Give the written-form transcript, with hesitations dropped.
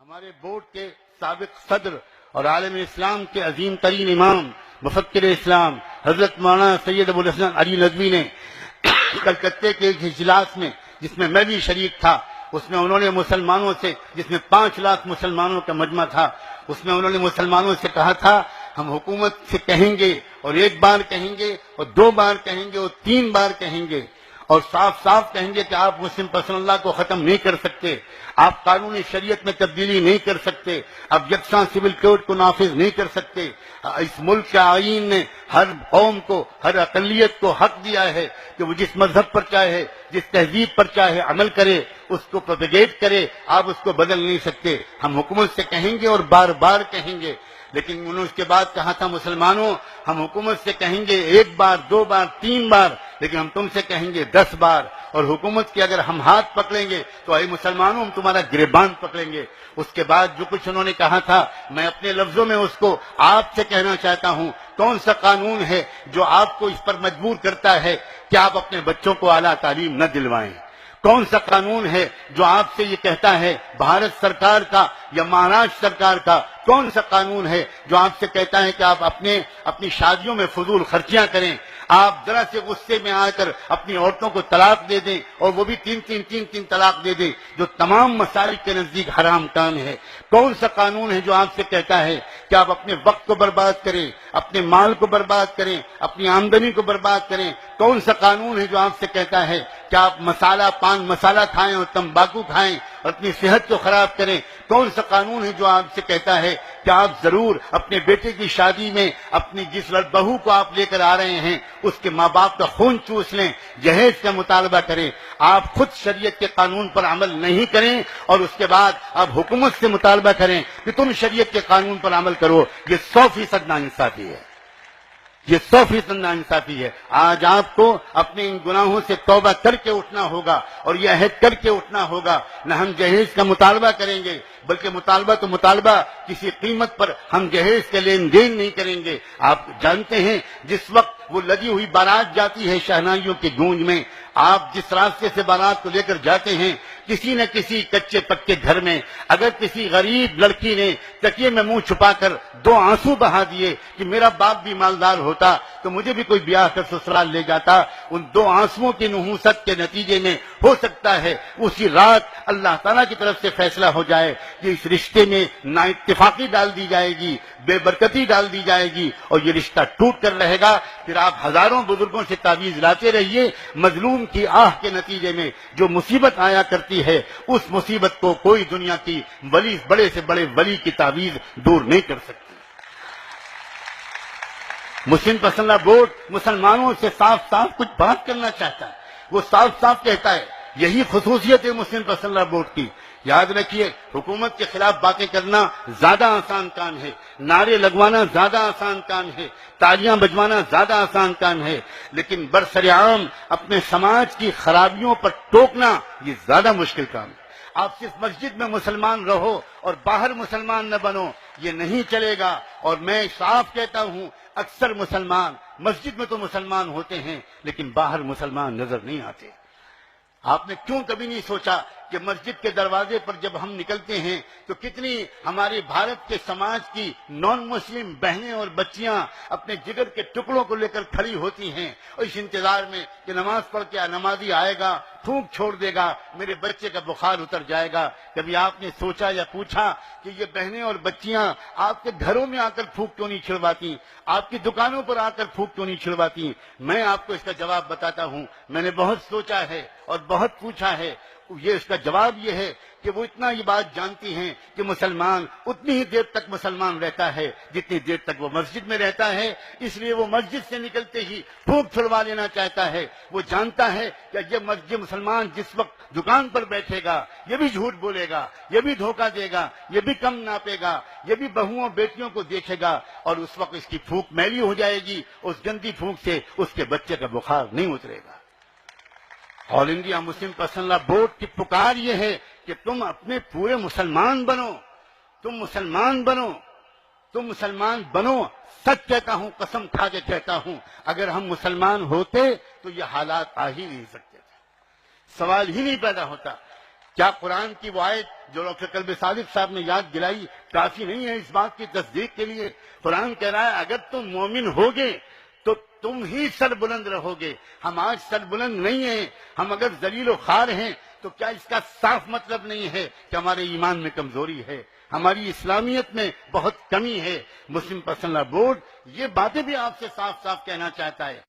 ہمارے بورڈ کے سابق صدر اور عالم اسلام کے عظیم ترین امام مفکر اسلام حضرت مولانا سید ابو الحسن علی ندوی نے کلکتے کے ایک اجلاس میں، جس میں بھی شریک تھا، اس میں انہوں نے مسلمانوں سے، جس میں 5 لاکھ مسلمانوں کا مجمع تھا، اس میں انہوں نے مسلمانوں سے کہا تھا ہم حکومت سے کہیں گے، اور 1 بار کہیں گے، اور 2 بار کہیں گے، اور 3 بار کہیں گے، اور صاف صاف کہیں گے کہ آپ مسلم پسند اللہ کو ختم نہیں کر سکتے، آپ قانونی شریعت میں تبدیلی نہیں کر سکتے، آپ یکساں سول کوڈ کو نافذ نہیں کر سکتے۔ اس ملک کے آئین نے ہر قوم کو، ہر اقلیت کو حق دیا ہے کہ وہ جس مذہب پر چاہے، جس تہذیب پر چاہے عمل کرے، اس کو پروپیگیٹ کرے، آپ اس کو بدل نہیں سکتے۔ ہم حکومت سے کہیں گے اور بار بار کہیں گے، لیکن انہوں نے اس کے بعد کہا تھا مسلمانوں ہم حکومت سے کہیں گے 1 بار 2 بار 3 بار، لیکن ہم تم سے کہیں گے 10 بار، اور حکومت کی اگر ہم ہاتھ پکڑیں گے تو اے مسلمانوں ہم تمہارا گریبان پکڑیں گے۔ اس کے بعد جو کچھ انہوں نے کہا تھا، میں اپنے لفظوں میں اس کو آپ سے کہنا چاہتا ہوں، کون سا قانون ہے جو آپ کو اس پر مجبور کرتا ہے کہ آپ اپنے بچوں کو اعلیٰ تعلیم نہ دلوائیں؟ کون سا قانون ہے جو آپ سے یہ کہتا ہے، بھارت سرکار کا یا مہاراشٹر سرکار کا کون سا قانون ہے جو آپ سے کہتا ہے کہ آپ اپنی شادیوں میں فضول خرچیاں کریں، آپ ذرا سے غصے میں آ کر اپنی عورتوں کو طلاق دے دیں، اور وہ بھی 3 طلاق دے دیں، جو تمام مسالک کے نزدیک حرام کام ہے؟ کون سا قانون ہے جو آپ سے کہتا ہے کہ آپ اپنے وقت کو برباد کریں، اپنے مال کو برباد کریں، اپنی آمدنی کو برباد کریں؟ کون سا قانون ہے جو آپ سے کہتا ہے کہ آپ پان مسالہ کھائیں اور تمباکو کھائیں اور اپنی صحت کو خراب کریں؟ کون سا قانون ہے جو آپ سے کہتا ہے کہ آپ ضرور اپنے بیٹے کی شادی میں اپنی جس بہو کو آپ لے کر آ رہے ہیں اس کے ماں باپ کا خون چوس لیں، جہیز کا مطالبہ کریں؟ آپ خود شریعت کے قانون پر عمل نہیں کریں اور اس کے بعد آپ حکومت سے مطالبہ کریں کہ تم شریعت کے قانون پر عمل کرو، یہ 100% ناانصافی ہے، یہ 100% ناانصافی ہے۔ آج آپ کو اپنے ان گناہوں سے توبہ کر کے اٹھنا ہوگا، اور یہ عہد کر کے اٹھنا ہوگا، نہ ہم جہیز کا مطالبہ کریں گے، بلکہ مطالبہ کسی قیمت پر ہم جہیز کے لین دین نہیں کریں گے۔ آپ جانتے ہیں جس وقت وہ لگی ہوئی بارات جاتی ہے شہنائیوں کی گونج میں، آپ جس راستے سے بارات کو لے کر جاتے ہیں، کسی نہ کسی کچے پکے گھر میں اگر کسی غریب لڑکی نے تکیے میں منہ چھپا کر 2 آنسو بہا دیے کہ میرا باپ بھی مالدار ہوتا تو مجھے بھی کوئی بیاہ کر سسرال لے جاتا، ان 2 آنسوؤں کی نحوست کے نتیجے میں ہو سکتا ہے اسی رات اللہ تعالیٰ کی طرف سے فیصلہ ہو جائے کہ اس رشتے میں نا اتفاقی ڈال دی جائے گی، بے برکتی ڈال دی جائے گی، اور یہ رشتہ ٹوٹ کر رہے گا۔ پھر آپ ہزاروں بزرگوں سے تعویذ لاتے رہیے، مظلوم کی آہ کے نتیجے میں جو مصیبت آیا کرتی ہے اس مصیبت کو کوئی دنیا کی ولی، بڑے سے بڑے ولی کی تعویذ دور نہیں کر سکتی۔ مسلم پسندہ بورڈ مسلمانوں سے صاف صاف کچھ بات کرنا چاہتا ہے، وہ صاف صاف کہتا ہے، یہی خصوصیت ہے مسلم پسندہ بورڈ کی۔ یاد رکھیے، حکومت کے خلاف باتیں کرنا زیادہ آسان کام ہے، نعرے لگوانا زیادہ آسان کام ہے، تالیاں بجوانا زیادہ آسان کام ہے، لیکن برسرعام اپنے سماج کی خرابیوں پر ٹوکنا یہ زیادہ مشکل کام ہے۔ آپ صرف مسجد میں مسلمان رہو اور باہر مسلمان نہ بنو، یہ نہیں چلے گا۔ اور میں صاف کہتا ہوں، اکثر مسلمان مسجد میں تو مسلمان ہوتے ہیں لیکن باہر مسلمان نظر نہیں آتے۔ آپ نے کیوں کبھی نہیں سوچا کہ مسجد کے دروازے پر جب ہم نکلتے ہیں تو کتنی ہماری بھارت کے سماج کی نان مسلم بہنیں اور بچیاں اپنے جگر کے ٹکڑوں کو لے کر کھڑی ہوتی ہیں، اور اس انتظار میں کہ نماز پڑھ کے نمازی آئے گا، پھونک چھوڑ دے گا، میرے بچے کا بخار اتر جائے گا۔ کبھی آپ نے سوچا یا پوچھا کہ یہ بہنیں اور بچیاں آپ کے گھروں میں آ کر پھونک کیوں نہیں چھڑواتی، آپ کی دکانوں پر آ کر پھونک کیوں نہیں چھڑواتی؟ میں آپ کو اس کا جواب بتاتا ہوں، میں نے بہت سوچا ہے اور بہت پوچھا ہے۔ یہ اس کا جواب یہ ہے کہ وہ اتنا یہ بات جانتی ہیں کہ مسلمان اتنی ہی دیر تک مسلمان رہتا ہے جتنی دیر تک وہ مسجد میں رہتا ہے، اس لیے وہ مسجد سے نکلتے ہی پھونک چھڑوا لینا چاہتا ہے۔ وہ جانتا ہے کہ یہ مسلمان جس وقت دکان پر بیٹھے گا یہ بھی جھوٹ بولے گا، یہ بھی دھوکہ دے گا، یہ بھی کم ناپے گا، یہ بھی بہوؤں بیٹیوں کو دیکھے گا، اور اس وقت اس کی پھونک میلی ہو جائے گی، اس گندی پھونک سے اس کے بچے کا بخار نہیں اترے گا۔ آل انڈیا مسلم پسندہ بورڈ کی پکار یہ ہے کہ تم اپنے پورے مسلمان بنو، تم مسلمان بنو، تم مسلمان بنو۔ سچ کہتا ہوں، قسم کھا کے کہتا ہوں، اگر ہم مسلمان ہوتے تو یہ حالات آ ہی نہیں سکتے تھے، سوال ہی نہیں پیدا ہوتا۔ کیا قرآن کی وہ آیت جو ڈاکٹر قلب صادق صاحب نے یاد دلائی کافی نہیں ہے اس بات کی تصدیق کے لیے؟ قرآن کہہ رہا ہے اگر تم مومن ہوگے تو تم ہی سر بلند رہو گے. ہم آج سر بلند نہیں ہیں. ہم اگر ذلیل و خوار ہیں تو کیا اس کا صاف مطلب نہیں ہے کہ ہمارے ایمان میں کمزوری ہے، ہماری اسلامیت میں بہت کمی ہے؟ مسلم پرسنل لا بورڈ یہ باتیں بھی آپ سے صاف صاف کہنا چاہتا ہے.